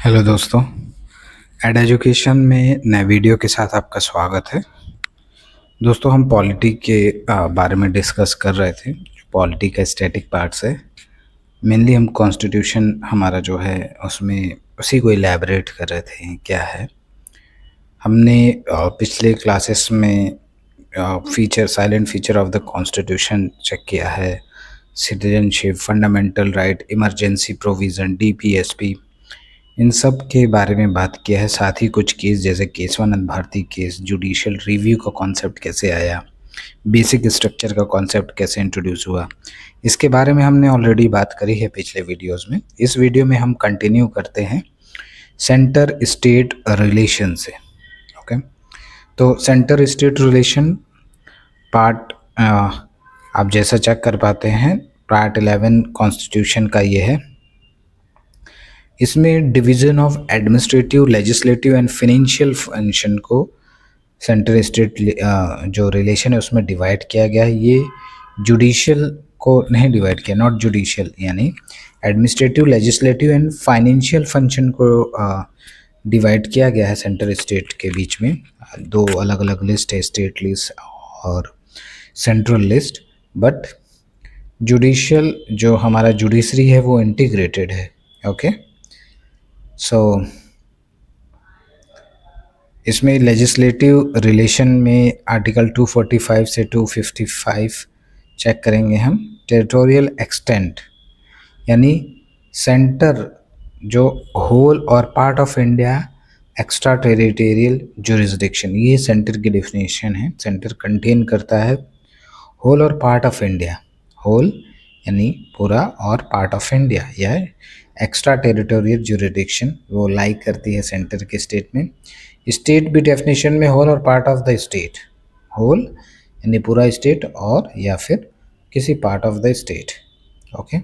Hello दोस्तों, add education में नए वीडियो के साथ आपका स्वागत है। दोस्तों, हम पॉलिटी के बारे में डिस्कस कर रहे थे। पॉलिटी का स्टैटिक पार्ट्स है। मेनली हम कॉन्स्टिट्यूशन हमारा जो है उसमें उसी को इलैबोरेट कर रहे थे क्या है। हमने पिछले क्लासेस में feature salient feature of the constitution check किया है। Citizenship, fundamental right, emergency provision, DPSP, इन सब के बारे में बात किया है। साथ ही कुछ केस जैसे Keshavananda Bharati case, judicial review का कॉन्सेप्ट कैसे आया, बेसिक स्ट्रक्चर का कॉन्सेप्ट कैसे इंट्रोड्यूस हुआ, इसके बारे में हमने ऑलरेडी बात करी है पिछले वीडियोस में। इस वीडियो में हम कंटिन्यू करते हैं सेंटर स्टेट रिलेशन से। ओके, तो सेंटर स्टेट रिलेशन पार्ट आप जैसा चेक कर पाते हैं, पार्ट 11 कॉन्स्टिट्यूशन का ये है। इसमें division of administrative, legislative and financial function को सेंटर स्टेट जो रिलेशन है उसमें डिवाइड किया गया है। ये जुडिशियल को नहीं डिवाइड किया, नॉट जुडिशियल, यानी administrative, legislative and financial function को डिवाइड किया गया है सेंटर स्टेट के बीच में। दो अलग अलग लिस्ट है, स्टेट लिस्ट और सेंट्रल लिस्ट। बट जुडिशियल जो हमारा जुडिशरी है वो इंटीग्रेटेड है। ओके, सो इसमें लेजिस्लेटिव रिलेशन में आर्टिकल 245 से 255 चेक करेंगे हम। टेरिटोरियल एक्सटेंट, यानी सेंटर जो होल और part of India extra territorial jurisdiction, ये सेंटर की डेफिनेशन है। सेंटर कंटेन करता है होल और पार्ट ऑफ इंडिया। होल यानी पूरा और पार्ट ऑफ इंडिया, या एक्स्ट्रा टेरिटोरियल जुरिडिक्शन वो लाइक करती है सेंटर के स्टेट में। स्टेट भी डेफिनेशन में होल और part of the state, whole यानी पूरा स्टेट और या फिर किसी part of the state. Okay,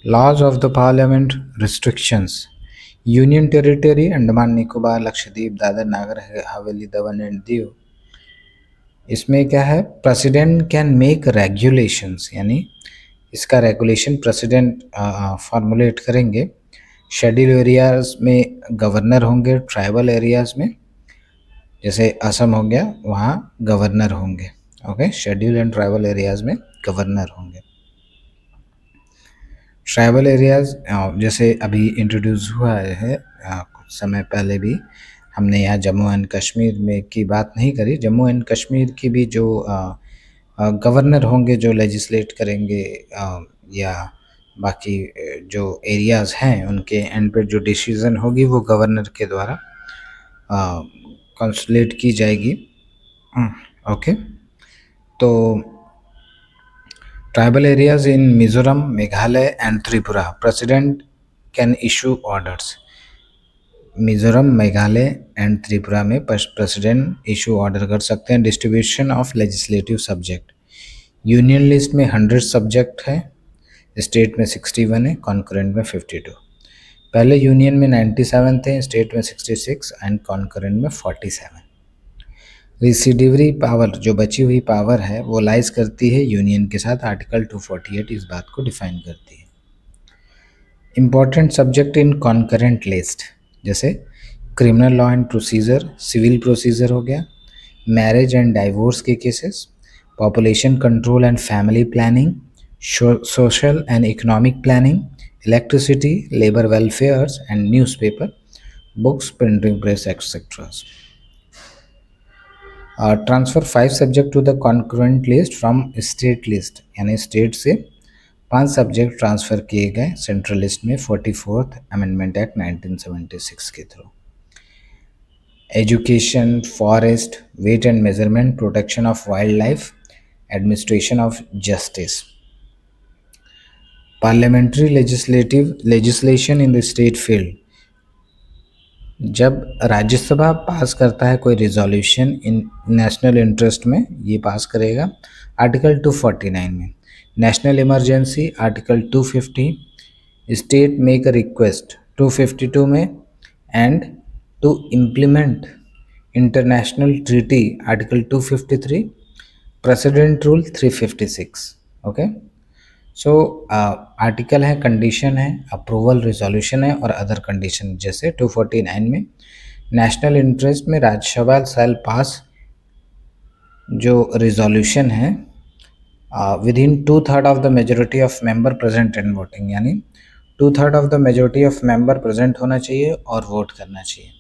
laws of the Parliament restrictions, union territory Andaman Nicobar, Lakshadweep, Dadra Nagar Haveli, Daman and Diu, इसमें क्या है, प्रेसिडेंट कैन मेक रेगुलेशंस, यानी इसका रेगुलेशन प्रेसिडेंट फॉर्मुलेट करेंगे। शेड्यूल एरियाज में गवर्नर होंगे, ट्राइबल एरियाज में जैसे असम हो गया वहाँ गवर्नर होंगे। Okay, schedule and tribal areas में गवर्नर होंगे। ट्राइबल एरियाज जैसे अभी इंट्रोड्यूस हुआ है कुछ समय पहले भी हमने यहाँ जम्मू एंड कश्मीर में की बात नहीं करी। जम्मू एंड कश्मीर की भी जो गवर्नर होंगे जो लेजिस्लेट करेंगे, या बाकी जो एरियाज़ हैं उनके एंड पे जो डिसीज़न होगी वो गवर्नर के द्वारा कंसुलेट की जाएगी। ओके, तो tribal areas in Mizoram, Meghalaya and Tripura, president can issue orders. Mizoram, Meghalaya and Tripura में प्रेसिडेंट इशू ऑर्डर कर सकते हैं। Distribution of legislative subject, union list में 100 सब्जेक्ट है, स्टेट में 61 है, कॉन्करेंट में 52। पहले यूनियन में 97 थे, स्टेट में 66 एंड कॉन्करेंट में 47। रिसिडिवरी पावर, जो बची हुई पावर है वो लाइज करती है यूनियन के साथ। आर्टिकल 248 इस बात को डिफाइन करती है। Important subject in concurrent list जैसे criminal law and procedure, civil procedure हो गया, मैरिज एंड डाइवोर्स के cases, population control and family planning, social and economic planning, electricity, labour welfares and newspaper, books, printing press etcetera. Transfer 5 subject to the concurrent list from state list, यानी state से 5 subject transfer किए गए central list में 44th amendment act 1976 के through. Education, forest, weight and measurement, protection of wild life, administration of justice. Parliamentary legislation in the state field, जब राज्यसभा पास करता है कोई रिजोल्यूशन इन नेशनल इंटरेस्ट में, ये पास करेगा। आर्टिकल 249 में national emergency, article 250 state make a request, 252 में end to implement international treaty, article 253, president rule 356। Okay, so article है, कंडीशन है, अप्रूवल, रिजोल्यूशन है और अदर कंडीशन। जैसे 249 में नेशनल इंटरेस्ट में राज्यसभा शैल पास जो रिजोल्यूशन है within 2/3 of the majority of member present and voting, यानी 2/3 of the majority of member present होना चाहिए और वोट करना चाहिए।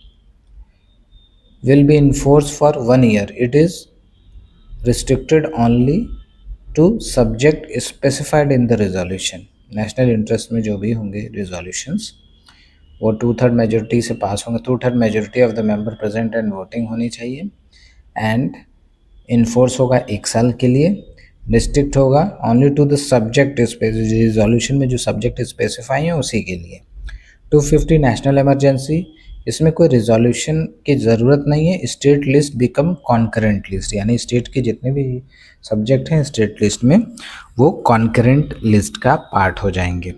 Will be in force for 1 year. It is restricted only to subject specified in the resolution. National interest में जो भी होंगे रिजोल्यूशंस वो 2/3 मेजोरिटी से पास होंगे, 2/3 majority of the member present and voting होनी चाहिए एंड इन्फोर्स होगा 1 साल के लिए। रिस्ट्रिक्ट होगा only to the subject resolution में जो सब्जेक्ट स्पेसिफाई है उसी के लिए। 250 नेशनल इमरजेंसी, इसमें कोई रिजोल्यूशन की ज़रूरत नहीं है। State list become concurrent list, यानी स्टेट के जितने भी सब्जेक्ट हैं स्टेट लिस्ट में वो कॉन्करेंट लिस्ट का पार्ट हो जाएंगे।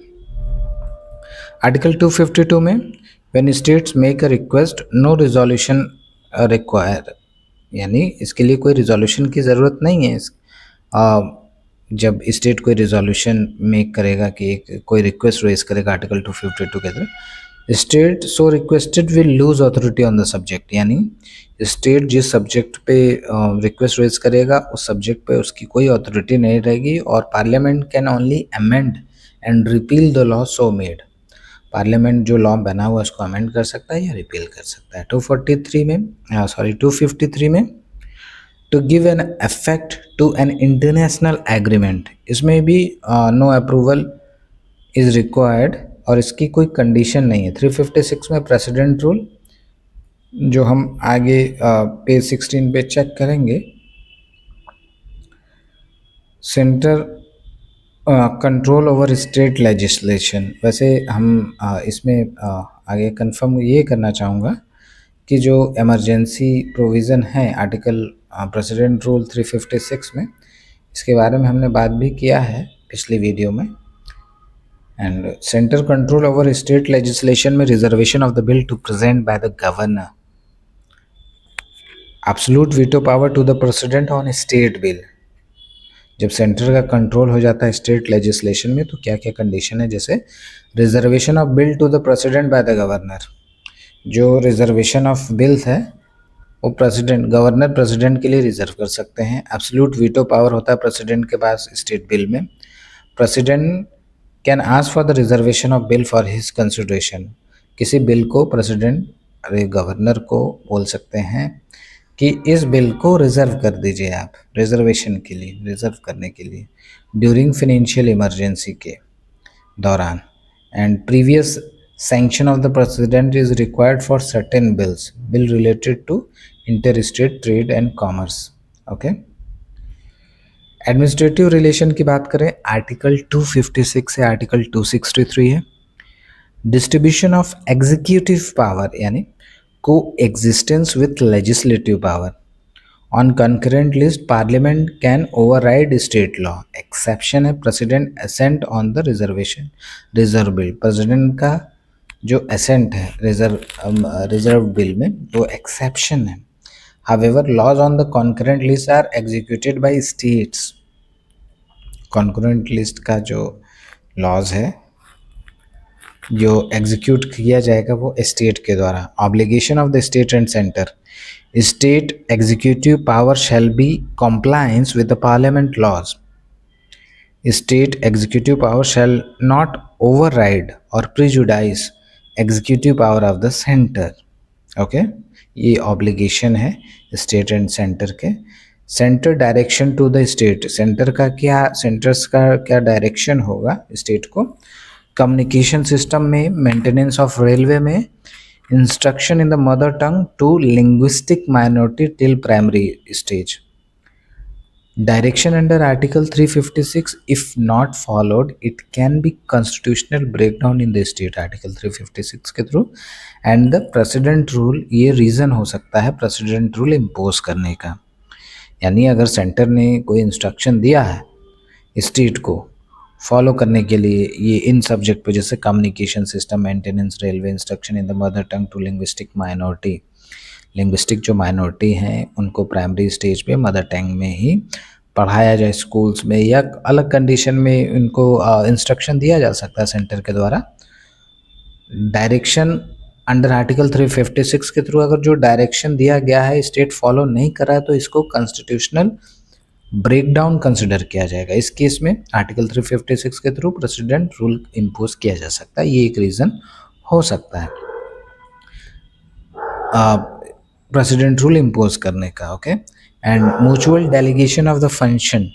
आर्टिकल 252 में when states make a request no resolution require, यानी इसके लिए कोई रिजोल्यूशन की ज़रूरत नहीं है। जब स्टेट कोई रिजोल्यूशन मेक करेगा कि एक कोई रिक्वेस्ट रेज करेगा आर्टिकल 252 के तहत, state so requested will lose authority on the subject, यानी स्टेट जिस सब्जेक्ट पे रिक्वेस्ट रेज करेगा उस सब्जेक्ट पे उसकी कोई अथॉरिटी नहीं रहेगी और parliament can only amend and repeal the law so made. Parliament जो लॉ बना हुआ है उसको अमेंड कर सकता है या रिपील कर सकता है। 253 में to give an effect to an international agreement, इसमें भी नो अप्रूवल इज रिक्वायर्ड और इसकी कोई कंडीशन नहीं है। 356 में प्रेसिडेंट रूल, जो हम आगे पेज 16 पे चेक करेंगे। Centre control over state legislation, वैसे हम इसमें आगे कंफर्म ये करना चाहूँगा कि जो इमरजेंसी प्रोविज़न है आर्टिकल प्रेसिडेंट रूल 356 में, इसके बारे में हमने बात भी किया है पिछली वीडियो में। And centre control over state legislation में reservation of the bill to present by the governor, absolute veto power to the president on state bill. जब सेंटर का कंट्रोल हो जाता है स्टेट लेजिस्लेशन में तो क्या क्या कंडीशन है, जैसे reservation of bill to the president by the governor, जो रिजर्वेशन ऑफ बिल्स है वो गवर्नर प्रेसिडेंट के लिए रिजर्व कर सकते हैं। एब्सोल्यूट वीटो पावर होता है प्रेसिडेंट के पास स्टेट बिल में। President can ask for the reservation of bill for his consideration, किसी बिल को प्रेसिडेंट गवर्नर को बोल सकते हैं कि इस बिल को रिजर्व कर दीजिए आप, रिजर्वेशन के लिए, रिजर्व करने के लिए ड्यूरिंग फाइनेंशियल इमरजेंसी के दौरान। And previous sanction of the president is required for certain bill related to interstate trade and commerce. okay, administrative relation की बात करें, आर्टिकल 256 से आर्टिकल 263 है। डिस्ट्रीब्यूशन ऑफ एग्जीक्यूटिव पावर, यानी coexistence with legislative power. On concurrent list Parliament can override state law, exception है president assent on the reservation reserve bill. President का जो ascent है रिजर्व बिल में वो exception है। However laws on the concurrent list are executed by states, concurrent list का जो laws है जो एग्जीक्यूट किया जाएगा वो स्टेट के द्वारा। Obligation of the state and centre, state executive power shall be compliance with the parliament laws. State executive power shall not override or prejudice executive power of the center. Okay, ये obligation है state and centre के। Centre direction to the state, centre का क्या, centres का क्या direction होगा state को। Communication system में, मेंटेनेंस ऑफ रेलवे में, instruction in the mother tongue to linguistic minority till primary stage. Direction under Article 356, if not followed, it can be constitutional breakdown in the state, Article 356 के through. And the president rule, ये reason हो सकता है president rule impose करने का, यानी अगर centre ने कोई इंस्ट्रक्शन दिया है स्टेट को फॉलो करने के लिए ये इन सब्जेक्ट पे, जैसे communication system, maintenance, railway, instruction in the mother tongue to linguistic minority, linguistic जो माइनॉरिटी हैं उनको प्राइमरी स्टेज पे मदर टंग में ही पढ़ाया जाए स्कूल्स में, या अलग कंडीशन में इनको इंस्ट्रक्शन दिया जा सकता है सेंटर के द्वारा। डायरेक्शन अंडर आर्टिकल 356 के थ्रू अगर जो डायरेक्शन दिया गया है स्टेट फॉलो नहीं कर रहा है तो इसको कॉन्स्टिट्यूशनल ब्रेकडाउन कंसिडर किया जाएगा। इस केस में आर्टिकल 356 के थ्रू प्रेसिडेंट रूल इम्पोज किया जा सकता है, ये एक रीज़न हो सकता है प्रेसिडेंट रूल इम्पोज करने का। Okay, and mutual delegation of the function,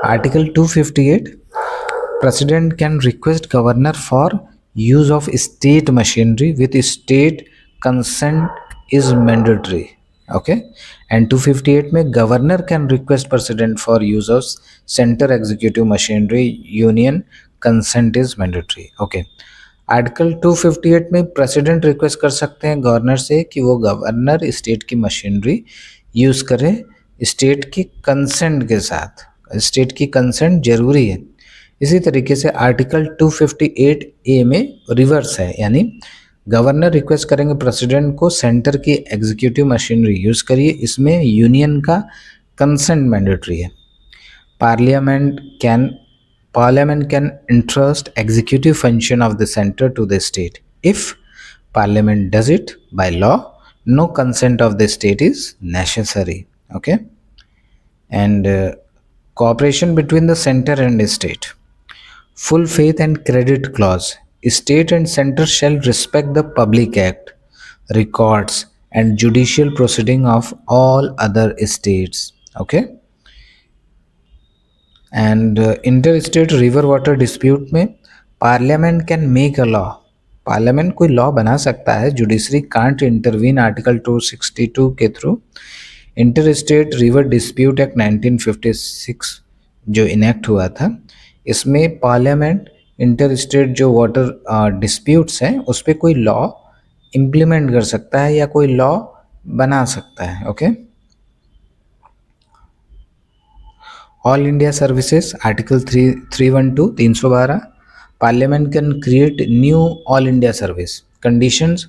article 258, president can request governor for use of state machinery with state consent is mandatory. Okay, and 258 में governor can request president for use of center executive machinery, union consent is mandatory. Okay, article 258 में president request कर सकते हैं governor से कि वो governor state की machinery use करे स्टेट की कंसेंट के साथ। स्टेट की कंसेंट जरूरी है। इसी तरीके से आर्टिकल 258 ए में रिवर्स है, यानी गवर्नर रिक्वेस्ट करेंगे प्रेसिडेंट को सेंटर की एग्जीक्यूटिव मशीनरी यूज़ करिए, इसमें यूनियन का कंसेंट मैंडेटरी है। Parliament can entrust executive function of the center to the state. If Parliament does it by law, no consent of the state is necessary. Okay, and cooperation between the center and the state. Full faith and credit clause. State and center shall respect the public act, records, and judicial proceeding of all other states. Okay. And inter state river water dispute में Parliament can make a law, Parliament कोई law बना सकता है, judiciary can't intervene, article 262 के थ्रू। Inter state river dispute act 1956 जो enact हुआ था, इसमें पार्लियामेंट इंटर स्टेट जो वाटर डिस्प्यूट्स हैं उस पर कोई लॉ इम्प्लीमेंट कर सकता है या कोई लॉ बना सकता है। Okay, all India services, article 312 parliament can create knew all India service. Conditions,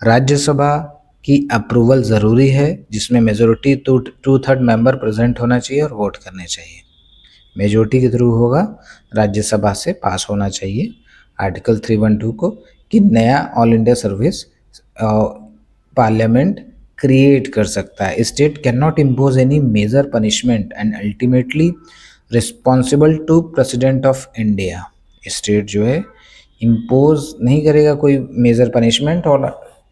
Rajya Sabha की अप्रूवल ज़रूरी है जिसमें मेजोरिटी 2/3 मेंबर प्रेजेंट होना चाहिए और वोट करने चाहिए, मेजोरिटी के थ्रू होगा, राज्यसभा से पास होना चाहिए आर्टिकल 312 को, कि नया all India service parliament create कर सकता है। State can not impose any major punishment and ultimately responsible to president of India. State जो है इम्पोज नहीं करेगा कोई मेजर पनिशमेंट और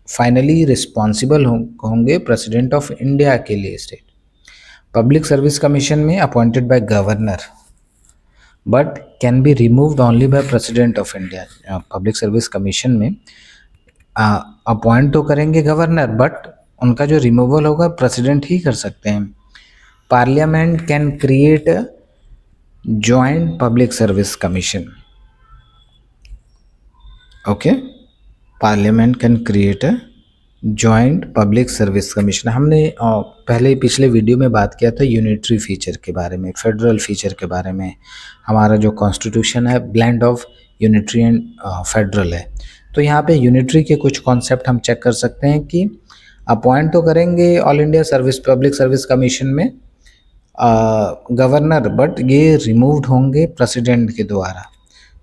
फाइनली रिस्पॉन्सिबल होंगे प्रेसिडेंट ऑफ इंडिया के लिए स्टेट। पब्लिक सर्विस कमीशन में appointed by governor but can be removed only by president of India. Public service commission में अपॉइंट तो करेंगे गवर्नर बट उनका जो रिमूवल होगा प्रेसिडेंट ही कर सकते हैं। Parliament can create joint public service commission. Okay, parliament can create a joint public service commission. हमने पहले पिछले वीडियो में बात किया था यूनिटरी फीचर के बारे में, फेडरल फीचर के बारे में। हमारा जो कॉन्स्टिट्यूशन है blend of unitary and federal है, तो यहाँ पे यूनिटरी के कुछ कॉन्सेप्ट हम चेक कर सकते हैं कि अपॉइंट तो करेंगे all India service public service commission में गवर्नर बट ये रिमूव्ड होंगे प्रेसिडेंट के द्वारा,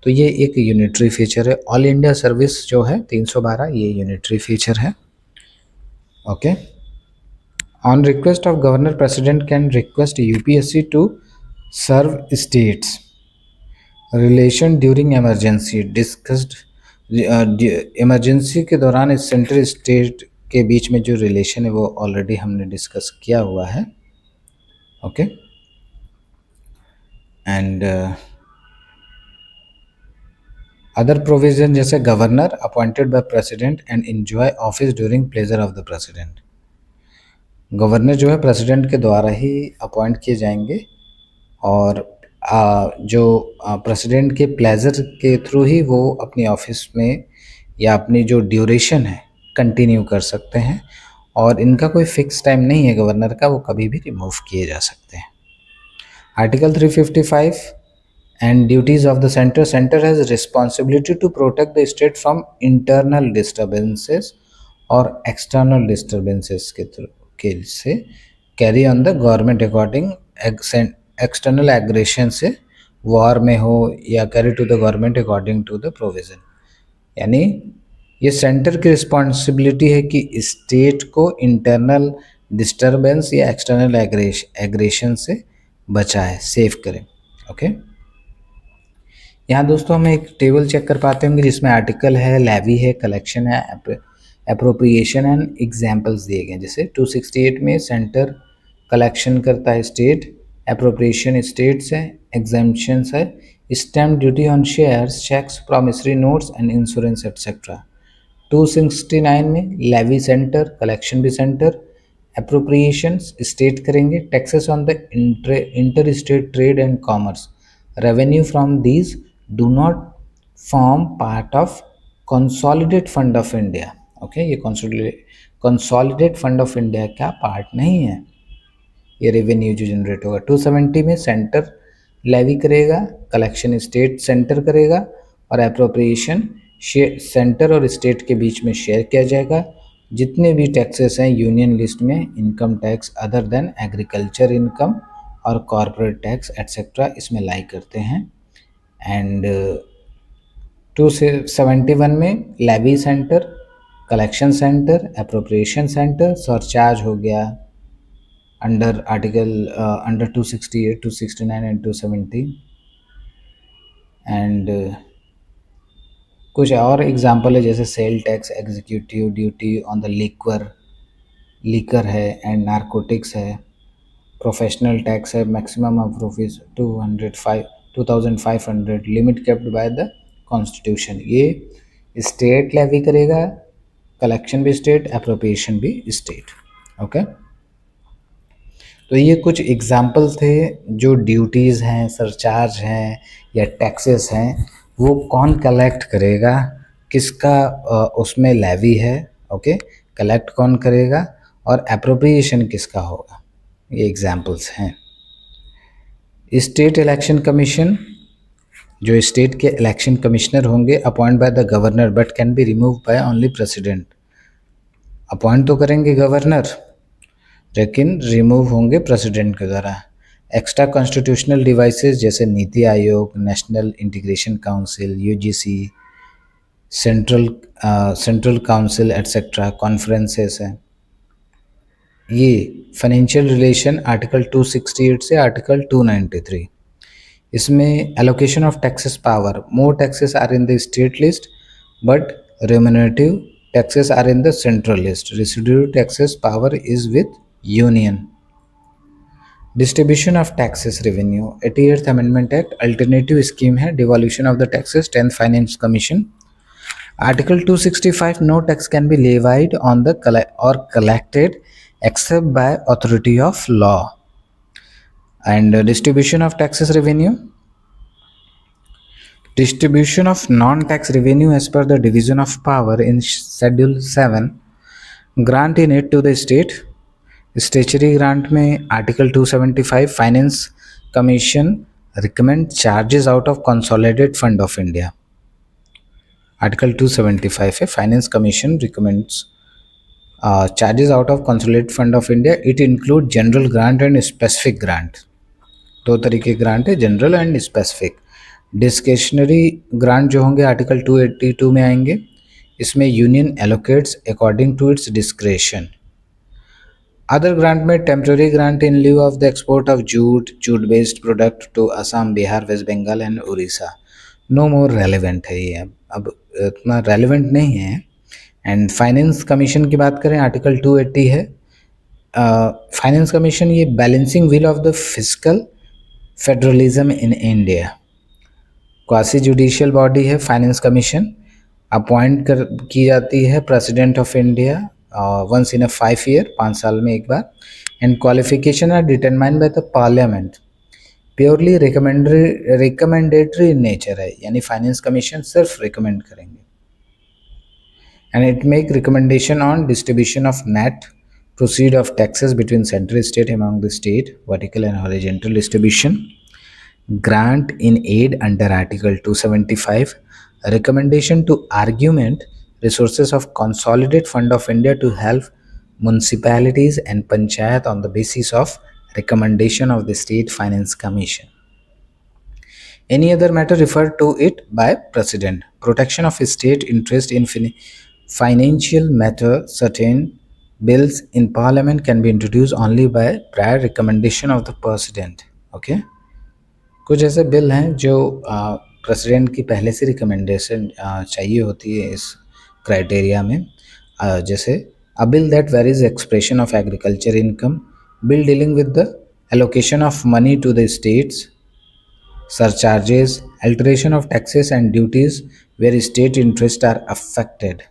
तो ये एक यूनिटरी फीचर है। ऑल इंडिया सर्विस जो है 312 ये यूनिटरी फीचर है। Okay, on request of governor president can request UPSC to serve states relation during emergency discussed. Emergency के दौरान इस सेंट्रल स्टेट के बीच में जो रिलेशन है वो ऑलरेडी हमने डिस्कस किया हुआ है। ओके, एंड अदर प्रोविजन जैसे governor appointed by president and enjoy office during pleasure of the president. Governor जो है प्रेसिडेंट के द्वारा ही अपॉइंट किए जाएंगे और जो प्रेसिडेंट के प्लेजर के थ्रू ही वो अपनी ऑफिस में या अपनी जो ड्यूरेशन है कंटिन्यू कर सकते हैं, और इनका कोई फिक्स टाइम नहीं है गवर्नर का, वो कभी भी रिमूव किए जा सकते हैं। Article 355 and duties of the centre, centre has responsibility to protect the state from internal disturbances और एक्सटर्नल डिस्टर्बेंसेस के से carry on the government according external aggression से, वॉर में हो या carry to the government according to the provision. यानी ये centre की रिस्पॉन्सिबिलिटी है कि स्टेट को इंटरनल डिस्टरबेंस या एक्सटर्नल एग्रेशन से बचाए, सेव करें। ओके, यहाँ दोस्तों हम एक टेबल चेक कर पाते होंगे जिसमें आर्टिकल है, लेवी है, कलेक्शन है, अप्रोप्रिएशन एंड एग्जाम्पल्स दिए गए हैं। जैसे 268 में सेंटर कलेक्शन करता है, स्टेट अप्रोप्रिएशन स्टेट्स है, एग्जाम्पशंस है, stamp duty on shares, cheques, promissory notes and insurance etcetera. 269 में लेवी सेंटर, कलेक्शन भी सेंटर, अप्रोप्रिएशंस स्टेट करेंगे, taxes on the inter state trade and commerce, revenue from these do not form part of consolidate fund of India. Okay, ये consolidate fund of India का part नहीं है ये revenue जो generate होगा। 270 में centre levy करेगा, कलेक्शन स्टेट सेंटर करेगा और अप्रोप्रिएशन सेंटर और स्टेट के बीच में शेयर किया जाएगा। जितने भी टैक्सेस हैं यूनियन लिस्ट में, income tax other than agriculture income और कॉर्पोरेट टैक्स एटसेट्रा इसमें लाई करते हैं। एंड 271 में levy centre, collection centre, appropriation centre, surcharge हो गया under article under 268, 269 and 270। And कुछ और एग्जांपल है जैसे sale tax, executive duty on the liquor है एंड नारकोटिक्स है, प्रोफेशनल टैक्स है, maximum of rupees 2500, limit kept by the constitution. ये स्टेट लेवी करेगा, कलेक्शन भी स्टेट, अप्रोप्रिएशन भी स्टेट। ओके, तो ये कुछ एग्जाम्पल थे जो ड्यूटीज़ हैं, सरचार्ज हैं या टैक्सेस हैं, वो कौन कलेक्ट करेगा, किसका उसमें लेवी है। ओके, कलेक्ट कौन करेगा और अप्रोप्रिएशन किसका होगा, ये एग्जाम्पल्स हैं। स्टेट इलेक्शन कमीशन, जो स्टेट के इलेक्शन कमिश्नर होंगे, appoint by the governor but can be remove by only president. Appoint तो करेंगे गवर्नर लेकिन रिमूव होंगे प्रेसिडेंट के द्वारा। एक्स्ट्रा कॉन्स्टिट्यूशनल डिवाइसेस जैसे NITI Aayog, national integration council, UGC, central council etcetera, conferences हैं। ये फाइनेंशियल रिलेशन आर्टिकल 268 से आर्टिकल 293। इसमें allocation of taxes power, more taxes are in the state list but remunerative taxes are in the central list. Residual taxes power is with union. Distribution of taxes revenue, 88th amendment act alternative scheme है, devolution of the taxes, 10th finance commission. Article 265, no tax can be levied on the और collected except by authority of law. And distribution of taxes revenue, distribution of non-tax revenue as per the division of power in schedule 7, grant in it to the state। Statutory grant में article 275 finance commission recommend charges out of consolidated fund of India. Article 275 है, finance commission recommends charges out of consolidated fund of India. It include general grant and specific grant. दो तरीके grant है, general and specific. Discretionary grant जो होंगे article 282 में आएंगे। इसमें union allocates according to its discretion. Other grant में temporary grant in lieu of the export of jute based product to Assam, Bihar, West Bengal and Orissa. No more relevant है ये, अब इतना रेलेवेंट नहीं है। एंड फाइनेंस कमीशन की बात करें, आर्टिकल 280 है। फाइनेंस कमीशन ये balancing wheel of the fiscal federalism in India. Quasi judicial body है फाइनेंस कमीशन, अपॉइंट की जाती है president of India once in a 5 year, 5 साल में एक बार। And qualification are determined by the Parliament, purely recommendatory in nature है, यानी फाइनेंस कमीशन सिर्फ रिकमेंड करेंगे। And it make recommendation on distribution of net proceed of taxes between central state among the state, vertical and horizontal distribution, grant in aid under article 275, recommendation to argument resources of consolidated fund of India to help municipalities and panchayat on the basis of recommendation of the State Finance Commission. Any other matter referred to it by President. Protection of state interest in financial matter. Certain bills in Parliament can be introduced only by prior recommendation of the President. Okay. कुछ ऐसे bill हैं जो president की पहले से recommendation चाहिए होती है इस क्राइटेरिया में, जैसे a bill that varies expression of agriculture income, bill dealing with the allocation of money to the states, surcharges, alteration of taxes and duties where state interests are affected.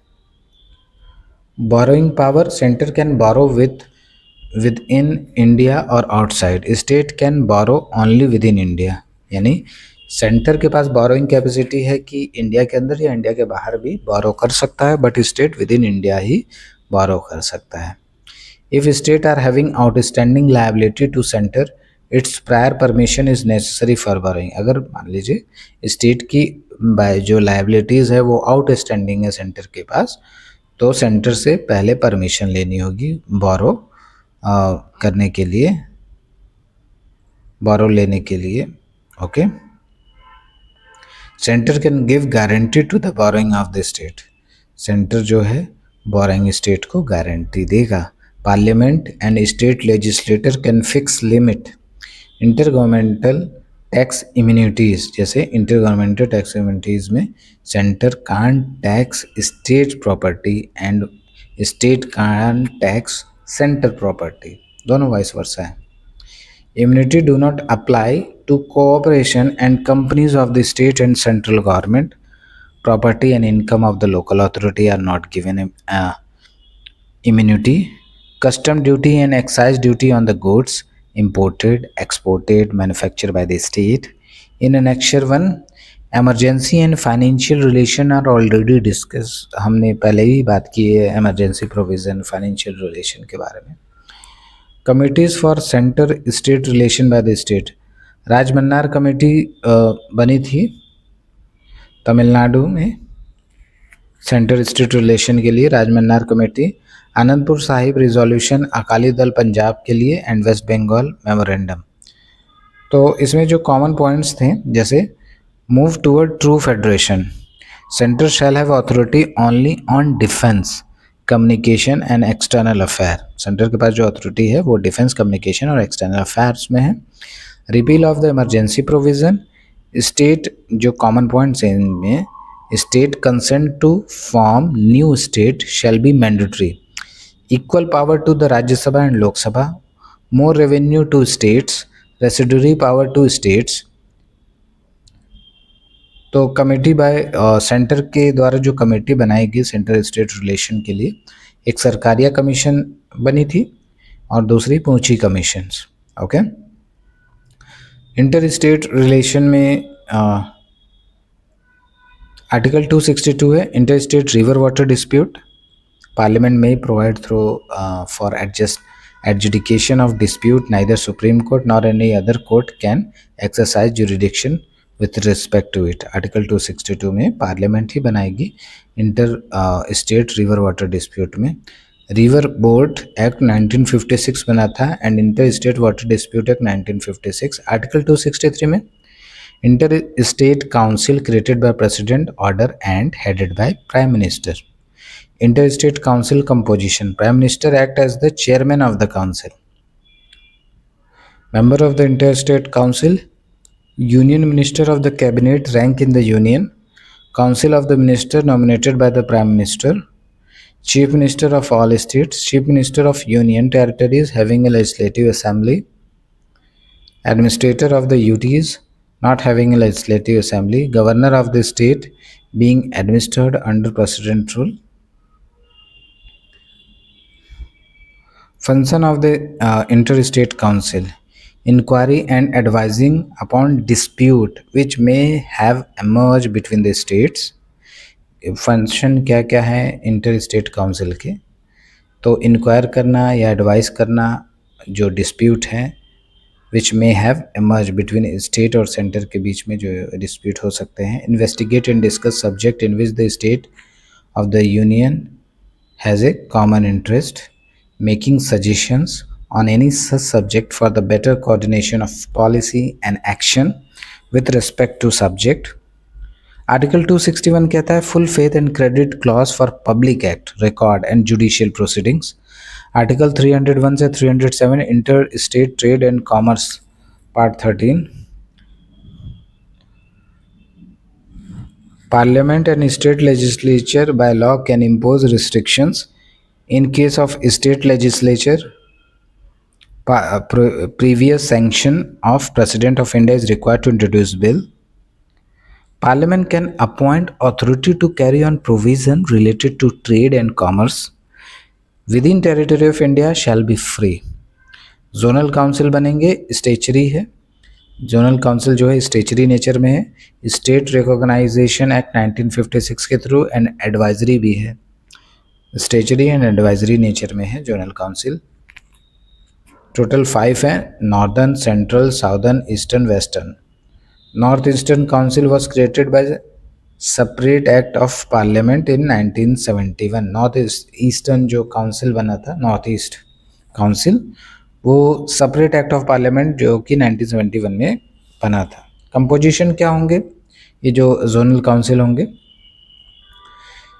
Borrowing power, center can borrow within India or outside. State can borrow only within India. यानी centre के पास borrowing capacity है कि India के अंदर या India के बाहर भी बोरो कर सकता है, but state within India ही बोरो कर सकता है. If state are having outstanding liability to centre, its prior permission is necessary for borrowing. अगर मान लीजिए स्टेट की जो लायबिलिटीज़ है वो आउटस्टैंडिंग है सेंटर के पास, तो सेंटर से पहले परमिशन लेनी होगी बोरो करने के लिए, बोरो लेने के लिए. Okay. Centre can give guarantee to the borrowing of the state. Centre जो है बोरोइंग स्टेट को गारंटी देगा. Parliament and state legislator can fix limit. Intergovernmental tax immunities, जैसे इंटरगवर्नमेंटल टैक्स इम्यूनिटीज़ में centre can tax state property and state can tax centre property, दोनों vice versa है. Immunity do not apply to cooperation and companies of the state and central government. Property and income of the local authority are not given immunity. Custom duty and excise duty on the goods imported, exported, manufactured by the state. In Annexure 1, emergency and financial relation are already discussed. हमने पहले ही बात की है emergency provision, financial relation के बारे में. Committees for center state relation by the state. Rajamannar committee बनी थी तमिलनाडु में सेंटर स्टेट रिलेशन के लिए, राजमन्नार कमेटी. आनंदपुर साहिब रिजोल्यूशन अकाली दल पंजाब के लिए एंड वेस्ट बंगाल मेमोरेंडम. तो इसमें जो कॉमन पॉइंट्स थे, जैसे move toward true federation. Centre shall have authority only on defence, communication and external affair. Centre के पास जो अथॉरिटी है वो डिफेंस, कम्युनिकेशन और एक्सटर्नल अफेयर्स में है. Repeal of the emergency provision. State जो कॉमन पॉइंट्स हैं इनमें, state consent to form new state shall be mandatory. Equal power to the Rajya Sabha and Lok Sabha, more revenue to states, residuary power to states. तो committee bye centre के द्वारा जो committee बनाई गई centre state relation के लिए, एक Sarkaria commission बनी थी और दूसरी Punchhi commissions. Okay. Inter state relation में आर्टिकल 262 है, inter state river water dispute. Parliament may provide through for adjudication of dispute. Neither Supreme Court nor any other court can exercise jurisdiction with respect to it. Article 262 में Parliament ही बनाएगी inter state river water dispute में. River board act 1956 बना था and inter state water dispute act 1956. Article 263 में inter state council created by president order and headed by prime minister. Interstate Council composition. Prime Minister act as the chairman of the council. Member of the Interstate Council. Union Minister of the Cabinet rank in the Union. Council of the Minister nominated by the Prime Minister. Chief Minister of all states. Chief Minister of Union Territories having a legislative assembly. Administrator of the UTs not having a legislative assembly. Governor of the state being administered under President rule. Function of the Interstate Council. Inquiry and advising upon dispute which may have emerged between the states. Function क्या क्या है inter state council के? तो inquire करना या advice करना जो dispute है which may have emerge between state और सेंटर के बीच में जो डिस्प्यूट हो सकते हैं. Investigate and discuss subject in which the state of the union has a common interest. Making suggestions on any such subject for the better coordination of policy and action with respect to subject. Article 261 कहता है full faith and credit clause for public act record and judicial proceedings. Article 301 से 307 inter state trade and commerce part 13. Parliament and state legislature by law can impose restrictions. In case of state legislature, previous sanction of President of India is required to introduce bill. Parliament can appoint authority to carry on provision related to trade and commerce within territory of India shall be free. Zonal council बनेंगे, statutory है. Zonal council जो है statutory nature में है. State recognition act 1956 के through and advisory भी है. Statutory and advisory nature में है जोनल काउंसिल. टोटल 5 है, northern, central, southern, eastern, western. North eastern council was created by separate act of parliament in 1971. North eastern जो council बना था, north east council, वो separate act of parliament जो कि 1971 में बना था. कंपोजिशन क्या होंगे ये जो जोनल काउंसिल होंगे?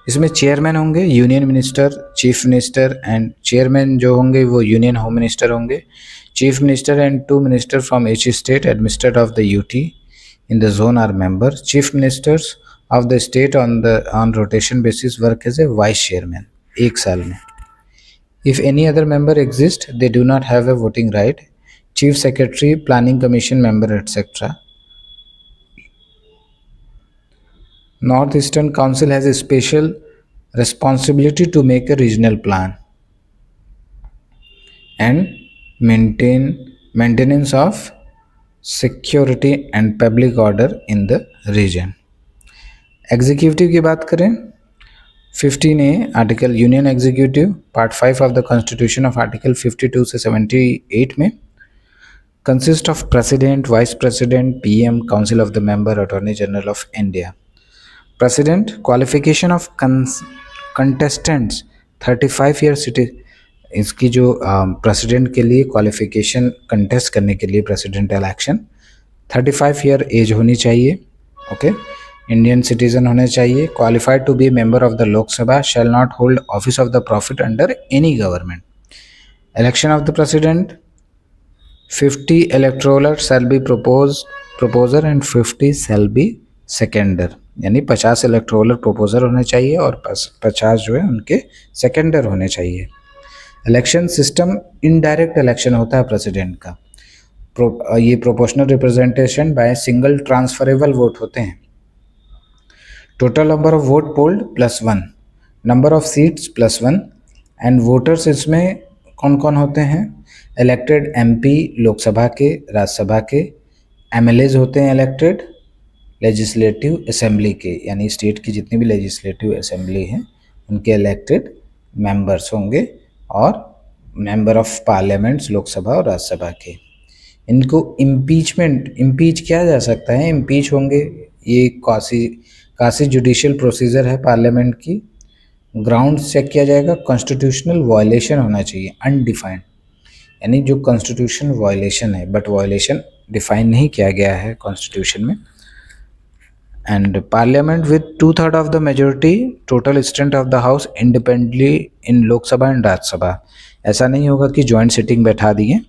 इसमें चेयरमैन होंगे union minister, chief minister, and chairman जो होंगे वो यूनियन होम मिनिस्टर होंगे. Chief minister and 2 minister from each state administered of the UT in the zone are member. Chief ministers of the state on rotation basis work as a vice chairman 1 साल में. If any other member exists, they do not have a voting right. Chief Secretary, Planning Commission member, etc. Northeastern Council has a special responsibility to make a regional plan and maintenance of security and public order in the region. Executive की बात करें, 15A article union executive part 5 of the constitution of article 52 से 78 में consist of president, vice president, PM, council of the member, attorney general of India. President, qualification of contestants 35 year city. इसकी जो president के लिए qualification contest करने के लिए president election 35 year as होनी चाहिए. ओके, इंडियन सिटीजन होने चाहिए. Qualified to be a member of the Lok Sabha, shall not hold office of the profit under any government. Election of the president 50 electoral shall be proposer and 50 shall be seconder. यानी 50 electoral proposer होने चाहिए और 50 जो है उनके सेकेंडर होने चाहिए. Election system indirect election होता है प्रेसिडेंट का. ये proportional representation by single transferable vote होते हैं. Total number of vote polled +1, number of seats +1, and voters इसमें कौन कौन होते हैं? इलेक्टेड एमपी लोकसभा के, राज्यसभा के, एमएलएज होते हैं इलेक्टेड, लेजिस्लेटिव असेंबली के, यानी स्टेट की जितनी भी लेजिस्लेटिव असेंबली हैं उनके इलेक्टेड मेंबर्स होंगे, और मेंबर ऑफ पार्लियामेंट्स लोकसभा और राज्यसभा के. इनको इम्पीच किया जा सकता है. इम्पीच होंगे, ये कासी जुडिशियल प्रोसीजर है पार्लियामेंट की. ग्राउंड चेक किया जाएगा, कॉन्स्टिट्यूशनल वायलेशन होना चाहिए अनडिफाइंड, यानी जो कॉन्स्टिट्यूशन वायलेशन है बट वायलेशन डिफाइन नहीं किया गया है कॉन्स्टिट्यूशन में. And parliament with 2/3 of the majority total strength of the house independently in Lok Sabha and Rajya Sabha. ऐसा नहीं होगा कि ज्वाइंट सिटिंग बैठा दिए.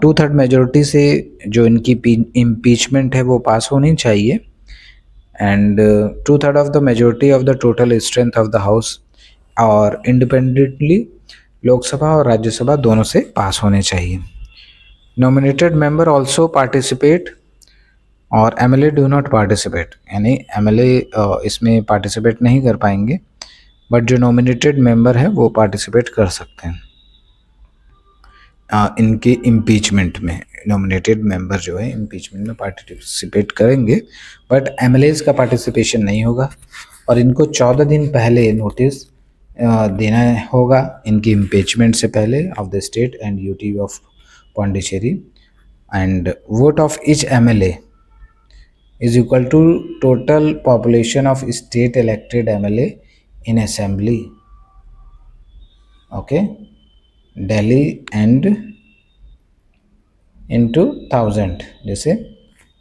2/3 मेजोरिटी से जो इनकी इम्पीचमेंट है वो पास होनी चाहिए, and 2/3 of the majority of the total strength of the house और इंडिपेंडेंटली लोकसभा और राज्यसभा दोनों से पास होने चाहिए. नॉमिनेटेड मेंबर ऑल्सो पार्टिसिपेट और एमएलए डू नॉट पार्टिसिपेट, यानी एमएलए इसमें पार्टिसिपेट नहीं कर पाएंगे, बट जो नॉमिनेटेड मेंबर है वो पार्टिसिपेट कर सकते हैं इनके इम्पीचमेंट में. नॉमिनेटेड मेंबर जो है इम्पीचमेंट में पार्टिसिपेट करेंगे, बट एमएलएज का पार्टिसिपेशन नहीं होगा. और इनको 14 दिन पहले नोटिस देना होगा इनकी इम्पीचमेंट से पहले of the state and UT of Pondicherry. And vote of each MLA is equal to total population of state elected MLA in assembly. Okay, Delhi and into 1000. जैसे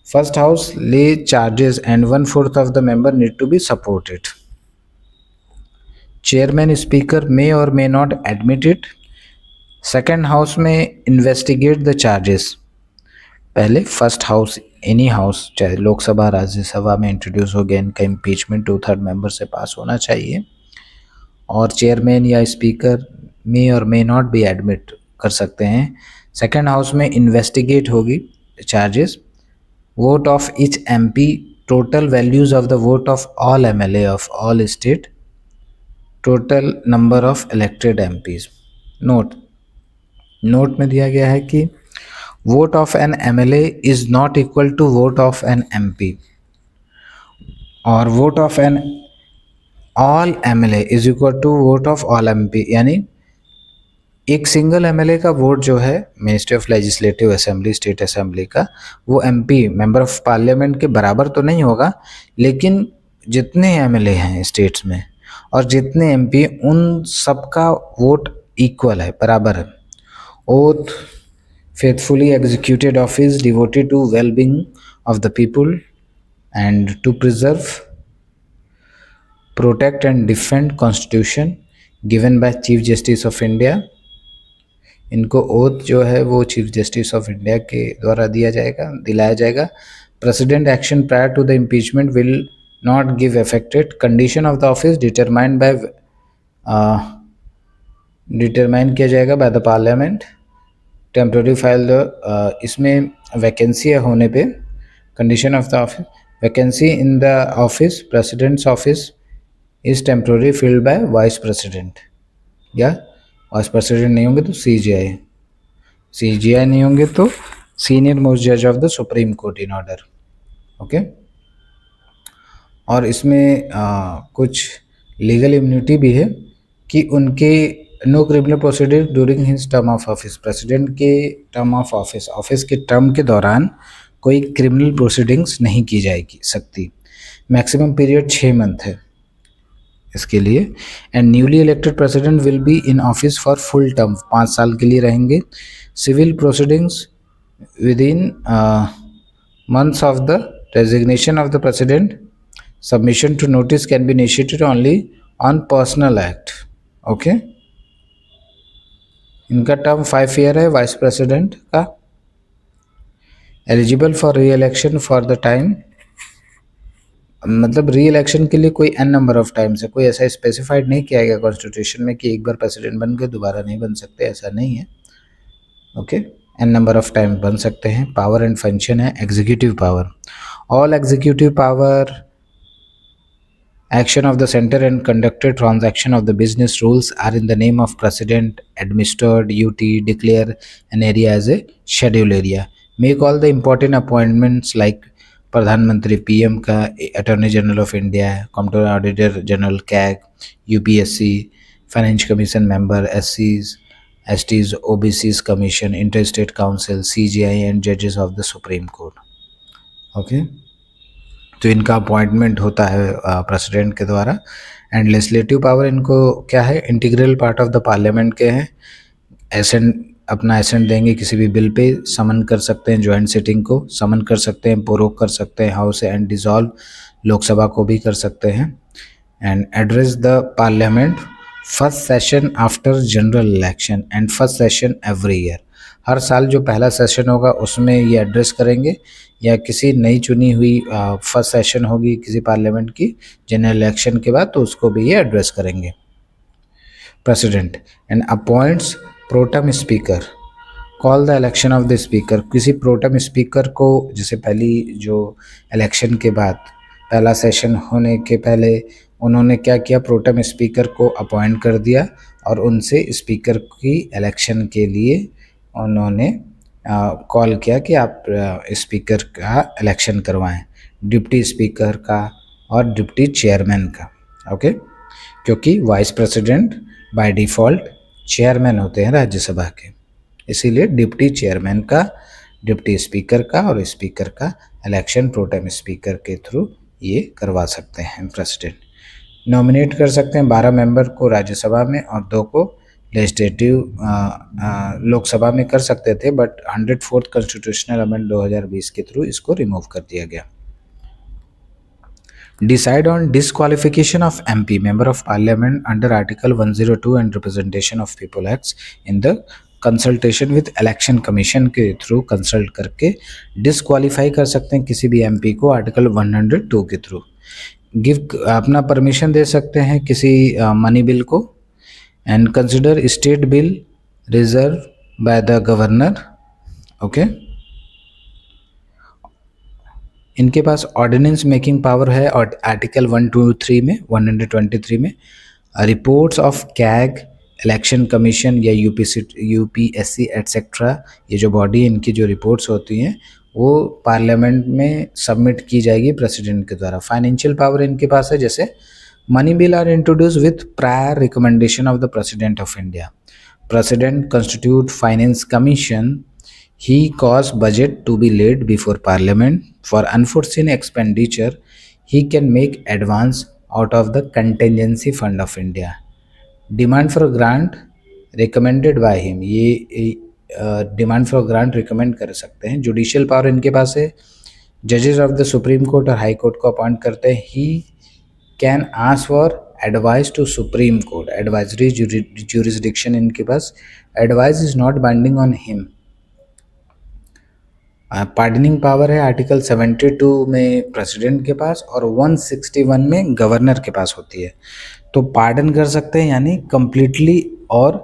फर्स्ट हाउस ले charges and 1/4 of the member need to be supported. Chairman speaker may और may not admit it. Second house में investigate the charges. पहले first house any house चाहे लोकसभा राज्यसभा में introduce हो गया, इनका इम्पीचमेंट 2/3 मेंबर से पास होना चाहिए. और चेयरमैन या स्पीकर मे और मे नॉट बी एडमिट कर सकते हैं. सेकेंड हाउस में इन्वेस्टिगेट होगी charges. Vote of each MP, total values of the vote of all MLA of all state, total number of elected MPs. Note में दिया गया है कि vote of an MLA is not equal to vote of an MP और vote of an all MLA is equal to vote of all MP. यानी एक single MLA का vote जो है ministry of legislative assembly, state assembly का, वो MP member of parliament के बराबर तो नहीं होगा, लेकिन जितने MLA हैं स्टेट्स में और जितने MP उन सबका वोट इक्वल है, बराबर है. Oath faithfully executed office devoted to well-being of the people and to preserve, protect and defend constitution given by Chief Justice of India. इनको ओथ जो है वो चीफ जस्टिस ऑफ इंडिया के द्वारा दिलाया जाएगा. President action prior to the impeachment will not give affected. Condition of the office determine किया जाएगा by the parliament. Temporary file इसमें वैकेंसी होने पे condition of the office, vacancy in the office president's office is temporary filled by vice president, या vice president नहीं होंगे तो CGI नहीं होंगे तो सीनियर मोस्ट जज of the supreme court in order. Okay. और इसमें कुछ लीगल इम्यूनिटी भी है कि उनके no criminal proceeding during his term of office. President के टर्म ऑफ ऑफिस के टर्म के दौरान कोई क्रिमिनल प्रोसीडिंग्स नहीं की जाएगी सकती. मैक्सिमम पीरियड 6 मंथ है इसके लिए. And newly elected president will be in office for full term, 5 साल के लिए रहेंगे. Civil proceedings within months of the resignation of the president. Submission to notice can be initiated only on personal act. Okay. इनका term 5 year है vice president का. Eligible for re election for the time, मतलब re election के लिए कोई n number of times है, कोई ऐसा स्पेसिफाइड नहीं किया गया कॉन्स्टिट्यूशन में कि एक बार प्रेसिडेंट बन के दोबारा नहीं बन सकते, ऐसा नहीं है. Okay. n number of time बन सकते हैं. पावर एंड फंक्शन है executive power. All executive power, action of the center and conducted transaction of the business rules are in the name of president administered. UT declare an area as a schedule area. Make all the important appointments like प्रधानमंत्री PM का, attorney general of India, comptroller auditor general CAG, UPSC, finance commission member, SCs, STs, OBCs commission, inter state council, CGI and जजेस of the supreme court. Okay. तो इनका appointment होता है president के द्वारा. And legislative power इनको क्या है, integral part of the parliament के हैं. अपना एसेंट देंगे किसी भी बिल पे, समन कर सकते हैं ज्वाइंट सिटिंग को, समन कर सकते हैं, प्रोरोग कर सकते हैं हाउस एंड डिसॉल्व, लोकसभा को भी कर सकते हैं. And address the Parliament first session after general election and first session every year. हर साल जो पहला सेशन होगा उसमें ये एड्रेस करेंगे, या किसी नई चुनी हुई फर्स्ट सेशन होगी किसी पार्लियामेंट की जनरल इलेक्शन के बाद, तो उसको भी ये एड्रेस करेंगे. President and appoints pro tem speaker, call the election of the speaker. किसी प्रोटम स्पीकर को, जैसे पहली जो इलेक्शन के बाद पहला सेशन होने के पहले उन्होंने क्या किया, प्रोटम स्पीकर को अपॉइंट कर दिया और उनसे स्पीकर की इलेक्शन के लिए उन्होंने कॉल किया कि आप स्पीकर का इलेक्शन करवाएं, डिप्टी स्पीकर का और डिप्टी चेयरमैन का. ओके. क्योंकि vice president by default chairman होते हैं राज्यसभा के, इसीलिए डिप्टी चेयरमैन का, डिप्टी स्पीकर का और स्पीकर का इलेक्शन प्रोटेम स्पीकर के थ्रू ये करवा सकते हैं प्रेसिडेंट. नॉमिनेट कर सकते हैं 12 मेंबर को राज्यसभा में और 2 को लेजिस्लेटिव लोकसभा में कर सकते थे, बट 104th कॉन्स्टिट्यूशनल अमेंडमेंट 2020 के थ्रू इसको रिमूव कर दिया गया। Decide on disqualification of MP, Member of Parliament, under Article 102 and Representation of People Acts in the consultation with election commission के थ्रू कंसल्ट करके डिसक्वालीफाई कर सकते हैं किसी भी एमपी को आर्टिकल 102 के थ्रू। गिव अपना परमिशन दे सकते हैं किसी मनी बिल को, and consider state bill reserve bye the governor. Okay, इनके पास ऑर्डिनेंस मेकिंग पावर है और आर्टिकल 123 में 123 में reports of CAG, election commission या यूपीएससी एटसेट्रा, ये जो बॉडी इनकी जो रिपोर्ट्स होती हैं वो पार्लियामेंट में सबमिट की जाएगी प्रेसिडेंट के द्वारा। फाइनेंशियल पावर इनके पास है, जैसे money bill are introduce with prior recommendation of the president of India. President constitute finance commission, he cause budget to be laid before parliament for unforeseen expenditure. He can make advance out of the contingency fund of India. Demand for grant recommended by him, ये demand for grant recommend कर सकते हैं। Judicial power इनके पास है, जजेस of the supreme court और high court को अपॉइंट करते हैं। He can ask for advice to supreme court, advisory jurisdiction इनके पास। Advice is not binding on him. Pardoning power है आर्टिकल 72 में प्रेसिडेंट के पास और 161 में गवर्नर के पास होती है। तो पार्डन कर सकते हैं यानी कंप्लीटली और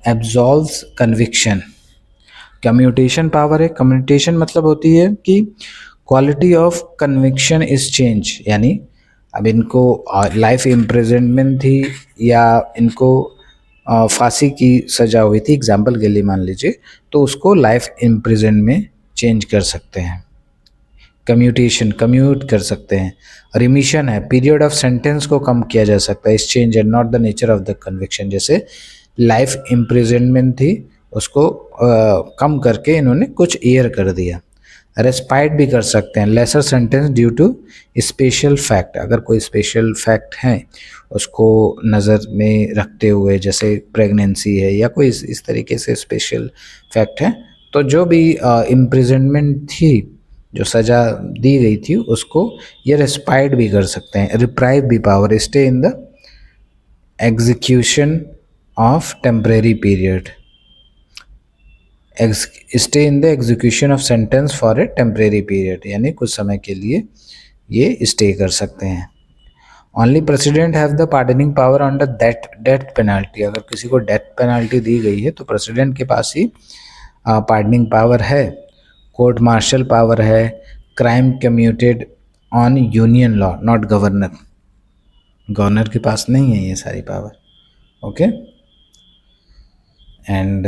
एब्जॉल्व्स कन्विक्शन। कम्यूटेशन पावर है, कम्यूटेशन मतलब होती है कि quality of conviction is change, यानी अब इनको लाइफ इम्प्रिजनमेंट थी या इनको फांसी की सजा हुई थी एग्जाम्पल के लिए मान लीजिए, तो उसको लाइफ इम्प्रिजन में चेंज कर सकते हैं। कम्यूटेशन, कम्यूट कर सकते हैं। रिमिशन है, पीरियड ऑफ सेंटेंस को कम किया जा सकता है। इस change and not the nature of the conviction, जैसे लाइफ इम्प्रिजनमेंट थी उसको कम करके इन्होंने कुछ ईयर कर दिया। रेस्पाइट भी कर सकते हैं, lesser sentence due to special fact, अगर कोई स्पेशल फैक्ट है उसको नज़र में रखते हुए, जैसे प्रेगनेंसी है या कोई इस तरीके से स्पेशल फैक्ट है, तो जो भी इम्प्रिजनमेंट थी, जो सज़ा दी गई थी, उसको ये रेस्पाइट भी कर सकते हैं। रिप्राइव भी power, stay in the execution of temporary period, stay in the execution of sentence for a temporary period, यानी कुछ समय के लिए ये स्टे कर सकते हैं। Only president have the pardoning power on the death penalty, अगर किसी को डेथ पेनल्टी दी गई है तो प्रेसिडेंट के पास ही पार्डनिंग पावर है। कोर्ट मार्शल पावर है। Crime commuted on union law, not governor, governor के पास नहीं है ये सारी power. Okay, and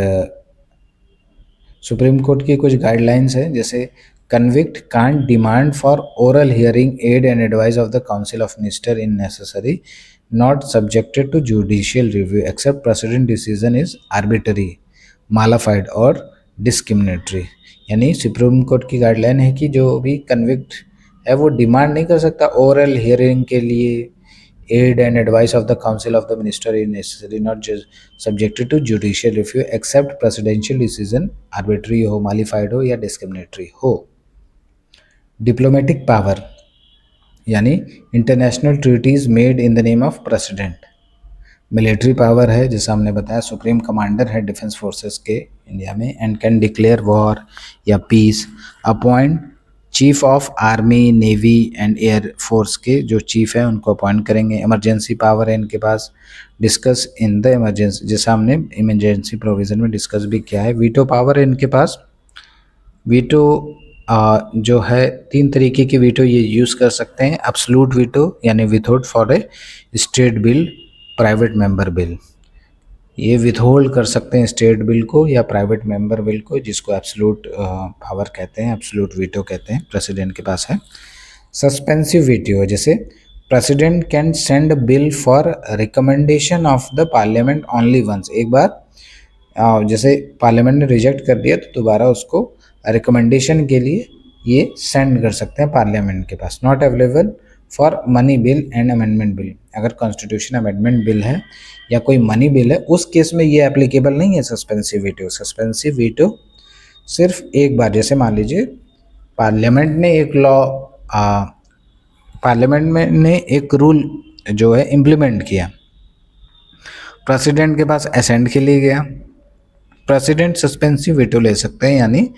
supreme court की कुछ गाइडलाइंस है, जैसे convict can't demand for oral hearing aid and advice of the council of minister in necessary, not subjected to judicial review except president decision is arbitrary, mala fide और discriminatory. यानी supreme court की guideline है कि जो भी convict है वो demand नहीं कर सकता ओरल हियरिंग के लिए aid and advice of the council of the minister is necessary, not subjected to judicial review except presidential decision arbitrary हो, मालिफाइड हो या डिस्क्रिमिनेटरी हो। डिप्लोमेटिक पावर यानी international treaties made in the name of president. Military power है, जैसा हमने बताया supreme commander है डिफेंस फोर्सेस के इंडिया में, एंड कैन डिक्लेयर वॉर या peace. Appoint chief of army, navy and air force के जो चीफ है उनको अपॉइंट करेंगे। इमरजेंसी पावर है इनके पास, डिस्कस इन द इमरजेंसी, जैसा हमने इमरजेंसी प्रोविज़न में डिस्कस भी किया है। वीटो पावर है इनके पास। वीटो जो है 3 तरीके की वीटो ये यूज़ कर सकते हैं। एब्सोल्यूट वीटो यानी without for a state bill, private member bill, ये विथहोल्ड कर सकते हैं स्टेट बिल को या प्राइवेट मेंबर बिल को, जिसको एब्सोल्यूट पावर कहते हैं, एब्सोल्यूट वीटो कहते हैं, प्रेसिडेंट के पास है। सस्पेंसिव वीटो, जैसे president can send bill for recommendation of the parliament only once, एक बार जैसे पार्लियामेंट ने रिजेक्ट कर दिया तो दोबारा उसको रिकमेंडेशन के लिए ये सेंड कर सकते हैं पार्लियामेंट के पास। Not available for money bill and amendment bill, अगर कॉन्स्टिट्यूशन अमेंडमेंट बिल है या कोई मनी बिल है, उस केस में ये एप्लीकेबल नहीं है सस्पेंसिव वीटो। सस्पेंसिव वीटो सिर्फ एक बार, जैसे मान लीजिए पार्लियामेंट ने एक लॉ, पार्लियामेंट में ने एक रूल जो है इम्प्लीमेंट किया, प्रेसिडेंट के पास असेंट के लिए गया, प्रेसिडेंट सस्पेंसिव वीटो ले सकते हैं, यानी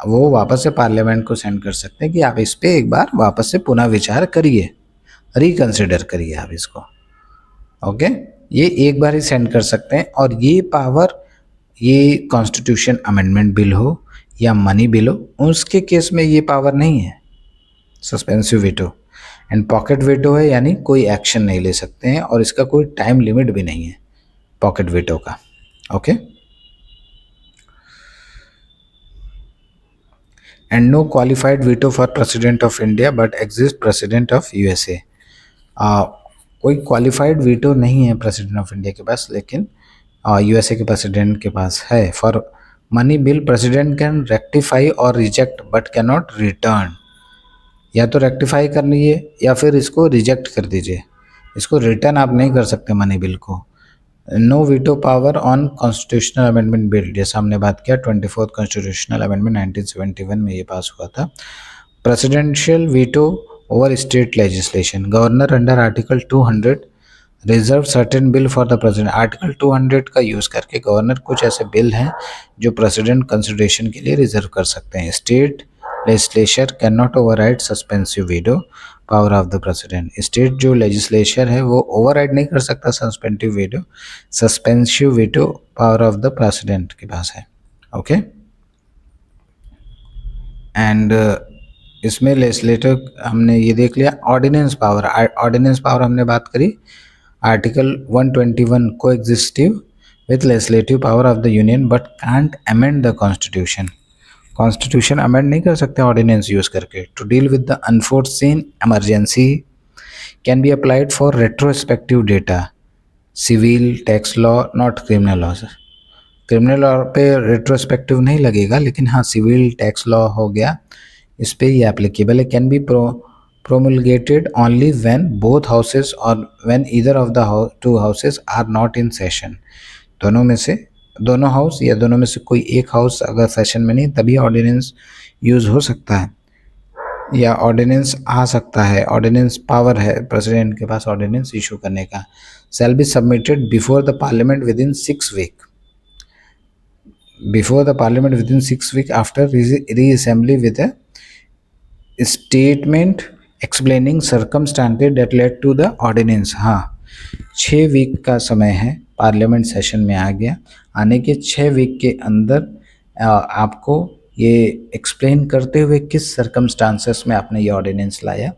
वो वापस से पार्लियामेंट को सेंड कर सकते हैं कि आप इस पे एक बार वापस से पुनः विचार करिए, रिकंसिडर करिए आप इसको। ओके, ये एक बार ही सेंड कर सकते हैं। और ये पावर, ये कॉन्स्टिट्यूशन अमेंडमेंट बिल हो या मनी बिल हो, उसके केस में ये पावर नहीं है suspensive veto. And pocket veto है, यानी कोई एक्शन नहीं ले सकते हैं और इसका कोई टाइम लिमिट भी नहीं है पॉकेट वीटो का। Okay, and no qualified veto for president of India but exist president of USA. कोई क्वालिफाइड वीटो नहीं है प्रेसिडेंट ऑफ इंडिया के पास, लेकिन यूएसए के प्रेसिडेंट के पास है। For money bill president can rectify और reject but can not return. या तो रेक्टिफाई कर लीजिए या फिर इसको रिजेक्ट कर दीजिए, इसको रिटर्न आप नहीं कर सकते मनी बिल को। No veto power on constitutional amendment bill, जैसा हमने बात किया 24th कॉन्स्टिट्यूशनल अमेंडमेंट 1971 में ये पास हुआ था। Presidential veto over state legislation, governor under article 200 reserve certain bill for the president. Article 200 का यूज़ करके गवर्नर कुछ ऐसे बिल हैं जो प्रेसिडेंट कंसिडरेशन के लिए रिजर्व कर सकते हैं। State legislature can not override suspensive veto power of the president. State जो लेजिस्लेचर है वो ओवरराइड नहीं कर सकता suspensive veto. Suspensive veto power of the president के पास है। ओके, एंड इसमें लेजिस्लेटर हमने ये देख लिया। ऑर्डिनेंस पावर, ऑर्डिनेंस पावर हमने बात करी आर्टिकल 121 को exhaustive with legislative power of the union but can't amend the constitution. Constitution amend नहीं कर सकते ऑर्डिनेंस यूज करके। To deal with the unforeseen emergency can be applied for retrospective data, civil, tax law, not criminal law. Criminal law पे retrospective नहीं लगेगा, लेकिन हाँ civil tax law हो गया, इस पे ये एप्लीकेबल है। Can be promulgated only when both houses or when either of the two houses are not in session। दोनों में से, दोनों हाउस या दोनों में से कोई एक हाउस अगर सेशन में नहीं, तभी ऑर्डिनेंस यूज़ हो सकता है या ऑर्डिनेंस आ सकता है। ऑर्डिनेंस पावर है प्रेसिडेंट के पास ऑर्डिनेंस इशू करने का। Shall be submitted before the parliament within 6 week, before the parliament within 6 week after reassembly with a statement explaining circumstances that led to the ordinance. हाँ, 6 week का समय है, parliament session में आ गया, आने के 6 वीक के अंदर आपको ये एक्सप्लेन करते हुए किस सर्कमस्टांसेस में आपने ये ऑर्डिनेंस लाया,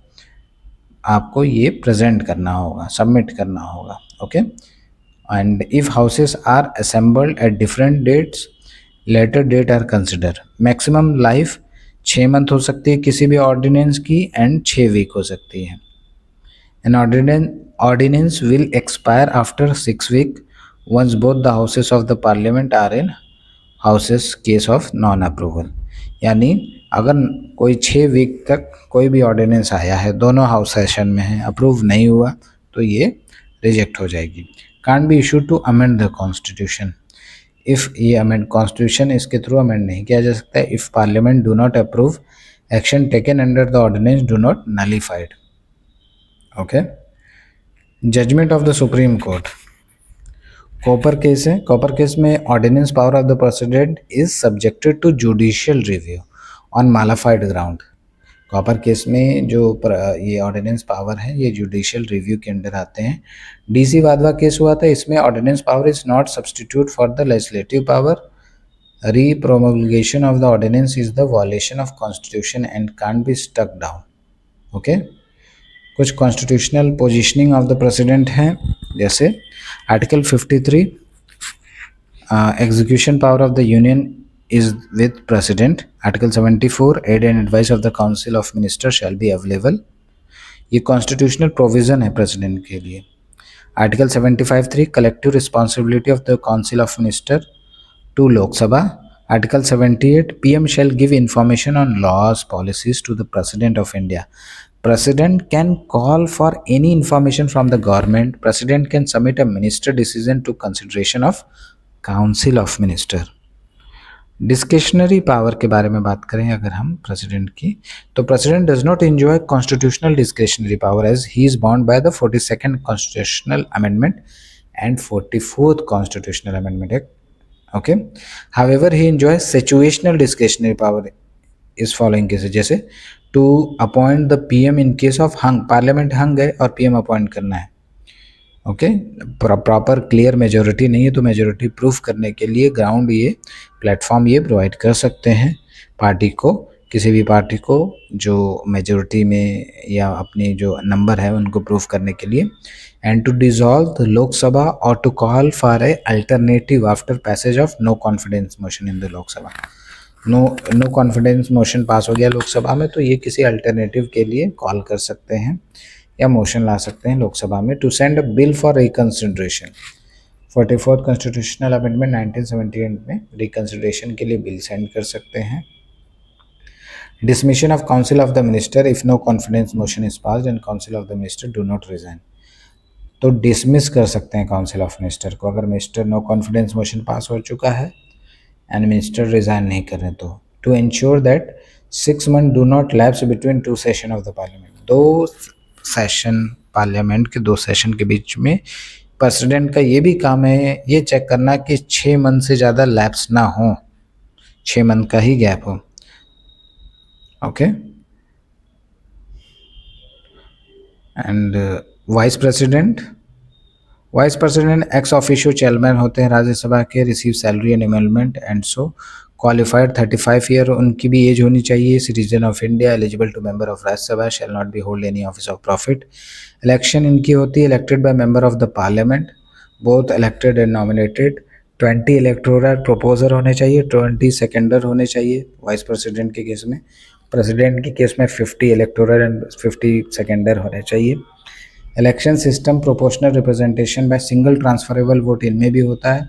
आपको ये प्रेजेंट करना होगा, सबमिट करना होगा। Okay, and if houses are assembled at different dates, later date are consider. Maximum life 6 month हो सकती है किसी भी ऑर्डिनेंस की, एंड 6 वीक हो सकती है। An ordinance will expire after 6 weeks once both the houses of the parliament are in houses case of non approval। यानी अगर कोई 6 वीक तक कोई भी ऑर्डिनेंस आया है, दोनों हाउस सेशन में है, अप्रूव नहीं हुआ, तो ये रिजेक्ट हो जाएगी। Can't be issue to amend the constitution, if ये अमेंड कॉन्स्टिट्यूशन इसके थ्रू अमेंड नहीं किया जा सकता है। If parliament do not approve, action taken under the ordinance do not nullified. Okay, judgment of the supreme court, Cooper case है। Cooper case में ordinance power of the president is subjected to judicial review on malafide ground. Cooper case में जो ये ordinance power है ये judicial review के under आते हैं। डीसी वाधवा केस हुआ था, इसमें ordinance power is not substitute for the legislative power. Repromulgation of the ordinance is the violation of constitution and can't be stuck down. Okay, कुछ constitutional positioning of the president हैं, जैसे article 53 execution power of the union is with president. Article 74 aid and advice of the council of minister shall be available. ये constitutional provision है president के लिए। Article 75(3) collective responsibility of the council of minister to Lok Sabha. Article 78 PM shall give information on laws policies to the president of India। President can call for any information from the government. President can submit a minister decision to consideration of council of minister. Discretionary power के बारे में बात करें अगर हम president की, तो president does not enjoy constitutional discretionary power as he is bound by the 42nd constitutional amendment and 44th constitutional amendment act. Okay, however he enjoy situational discretionary power is following cases, जैसे to appoint the PM in case of hung, parliament hung है और PM appoint करना है. Okay, proper clear majority नहीं है तो majority proof करने के लिए ग्राउंड ये प्लेटफॉर्म ये प्रोवाइड कर सकते हैं पार्टी को, किसी भी पार्टी को जो मेजोरिटी में या अपनी जो नंबर है उनको प्रूफ करने के लिए. And to dissolve the Lok Sabha और to call for a alternative after passage of no confidence motion in the Lok Sabha. No confidence motion pass हो गया लोकसभा में तो ये किसी अल्टरनेटिव के लिए कॉल कर सकते हैं या मोशन ला सकते हैं लोकसभा में. To send a bill for reconsideration, 44th constitutional amendment 1978 में रिकंसिडरेशन के लिए बिल सेंड कर सकते हैं. Dismission of council of the minister if no confidence motion is passed and council of the minister do not resign. तो dismiss कर सकते हैं काउंसिल ऑफ मिनिस्टर को अगर minister no confidence motion pass हो चुका है एंड मिनिस्टर रिजाइन नहीं कर रहे तो. To ensure that 6 months do not lapse between 2 session of the parliament, 2 session parliament के 2 सेशन के बीच में प्रेसिडेंट का ये भी काम है ये चेक करना कि 6 मंथ से ज़्यादा लैप्स ना हो, 6 मंथ का ही गैप हो. Okay, and vice president ex officio chairman होते हैं राज्यसभा के, receive salary and amendment and so qualified 35 year उनकी भी एज होनी चाहिए. Citizen of India, eligible to member of Rajya Sabha, shall not be hold any office of profit. Election इनकी होती है elected by member of the parliament, both elected and nominated. 20 electoral proposer होने चाहिए, 20 seconder होने चाहिए वाइस प्रेसिडेंट के case में. President के केस में 50 इलेक्टोरल एंड 50 सेकेंडर होने चाहिए. Election system proportional representation by single transferable vote इनमें भी होता है.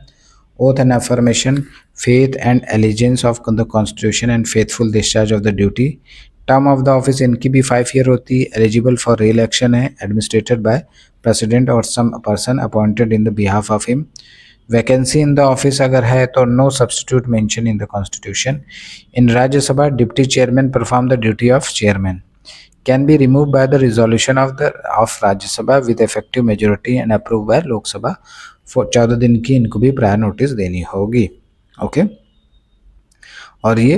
Oath and affirmation, faith and allegiance of the constitution and faithful discharge of the duty. Term of the office इनकी भी 5 year होती है. एलिजिबल फॉर री इलेक्शन है, administrated by president और some person appointed in the behalf of him. Vacancy in the office अगर है तो no substitute mention in the constitution. In Rajya Sabha deputy chairman perform the duty of chairman, can be removed by the resolution of Rajya Sabha with effective majority and approved by Lok Sabha. for 14 दिन की इनको भी prior notice देनी होगी. Okay, और ये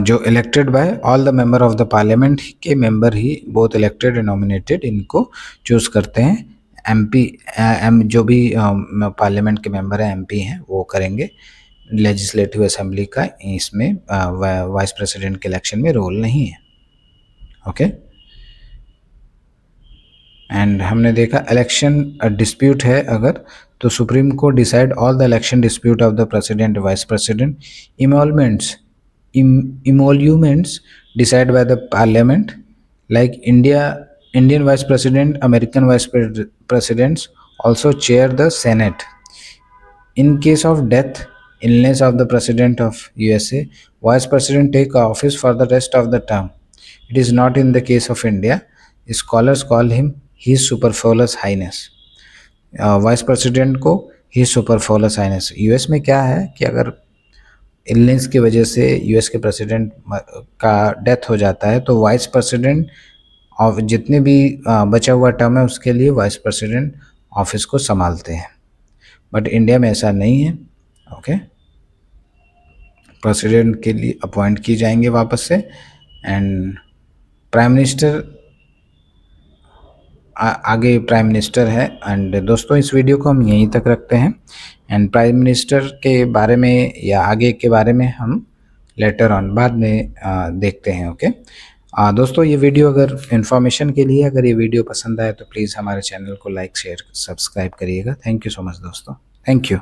जो elected by all the member of the parliament के मेंबर ही बोथ इलेक्टेड एंड नॉमिनेटेड इनको चूज करते हैं. एमपी जो भी पार्लियामेंट के मेंबर हैं एमपी हैं वो करेंगे. लेजिस्लेटिव असेंबली का इसमें वाइस प्रेसिडेंट के इलेक्शन में रोल नहीं है. ओके, एंड हमने देखा इलेक्शन डिस्प्यूट है अगर तो supreme court decide all the election dispute of the president vice president. Emoluments decide by the parliament like Indian vice president, American vice presidents also chair the senate. In case of death, illness of the President of USA, Vice President take office for the rest of the term. It is not in the case of India. Scholars call him His Superfluous Highness. Vice president को His Superfluous Highness. US में क्या है कि अगर illness की वजह से US के प्रेसिडेंट का डेथ हो जाता है तो वाइस प्रेसिडेंट और जितने भी बचा हुआ टर्म है उसके लिए वाइस प्रेसिडेंट ऑफिस को संभालते हैं. बट इंडिया में ऐसा नहीं है. ओके, प्रेसिडेंट के लिए अपॉइंट की जाएंगे वापस से. एंड प्राइम मिनिस्टर आगे प्राइम मिनिस्टर है. एंड दोस्तों इस वीडियो को हम यहीं तक रखते हैं. एंड प्राइम मिनिस्टर के बारे में या आगे के बारे में हम लेटर ऑन बाद में देखते हैं. ओके दोस्तों, ये वीडियो अगर इन्फॉर्मेशन के लिए अगर ये वीडियो पसंद आए तो प्लीज़ हमारे चैनल को लाइक शेयर सब्सक्राइब करिएगा. थैंक यू सो मच दोस्तों. Thank you.